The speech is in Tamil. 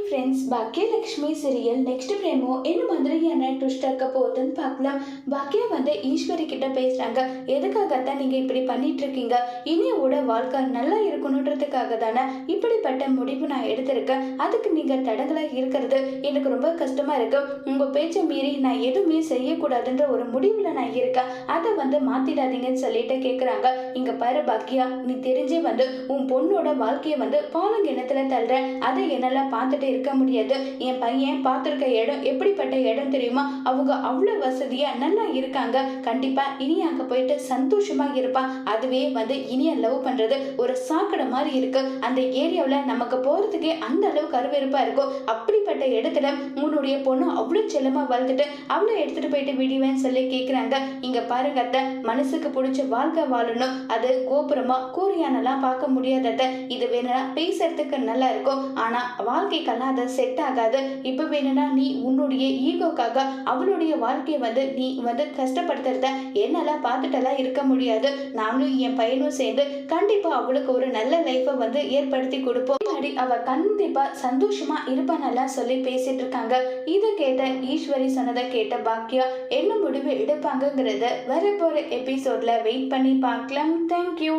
Friends, Baakiyalakshmi serial next promo என்ன மாதிரியான ட்விஸ்ட் இருக்க போகுதுன்னு பார்க்கலாம். பாக்கியா ஈஸ்வரி கிட்ட பேசுறாங்க. எதுக்காகத்தான் நீங்க இப்படி பண்ணிட்டு இருக்கீங்க? இனியோட வாழ்க்கை நல்லா இருக்கணுன்றதுக்காக தானே இப்படிப்பட்ட முடிவு நான் எடுத்திருக்கேன். அதுக்கு நீங்க தடங்களா இருக்கிறது எனக்கு ரொம்ப கஷ்டமா இருக்கு. உங்க பேச்சை மீறி நான் எதுவுமே செய்யக்கூடாதுன்ற ஒரு முடிவுல நான் இருக்கேன். அதை மாத்திடாதீங்கன்னு சொல்லிட்டு கேக்குறாங்க. இங்க பாரு பாக்கியா, நீ தெரிஞ்சே உன் பொண்ணோட வாழ்க்கைய பாலங்கிணத்துல தள்ளுற. அதை என்னால பார்த்துட்டு இருக்க முடியாது. என் பையன் பார்த்துருக்க இடம் எப்படிப்பட்ட இடம் தெரியுமா? அவங்க அவ்வளவு வசதியா நல்லா இருக்காங்க. கண்டிப்பா இனி அங்க போயிட்டு சந்தோஷமா இருப்பான். அதுவே இனிய லவ் பண்றது ஒரு சாக்கடை மாதிரி இருக்கு. அந்த ஏரியாவில் நமக்கு போறதுக்கே அந்த அளவுக்கு அருவெருப்பா இருக்கும். அப்படிப்பட்ட இடத்துல உன்னுடைய பொண்ணு அவ்வளவு செல்லமா வளர்த்துட்டு அவளை எடுத்துட்டு போயிட்டு விடுவேன்னு சொல்லி கேக்குறாங்க. இங்க பாருங்க அத்தை, மனசுக்கு பிடிச்ச வாழ்க்கை வாழணும். அது கோபுரமா கூறியானலாம் பார்க்க முடியாதத. இது வேணும்னா பேசுறதுக்கு நல்லா இருக்கும். ஆனா வாழ்க்கைக்கெல்லாம் அதை செட் ஆகாது. இப்ப வேணும்னா நீ உன்னுடைய ஈகோக்காக அவளுடைய வாழ்க்கையை நீ கஷ்டப்படுத்துறத என்னால பார்த்துட்டெல்லாம் இருக்க முடியாது. நானும் என் பையனும் சேர்ந்து கண்டிப்பா அவளுக்கு ஒரு நல்ல லைஃபை ஏற்படுத்தி கொடுப்போம். அவ கண்டிப்பா சந்தோஷமா இருப்பானெல்லாம் சொல்லி பேசிட்டு இருக்காங்க. இதை கேட்ட ஈஸ்வரி சொன்னதை கேட்ட பாக்கியா என்ன முடிவு எடுப்பாங்கங்கிறத வரப்போற எபிசோட்ல வெயிட் பண்ணி பார்க்கலாம். தேங்க்யூ.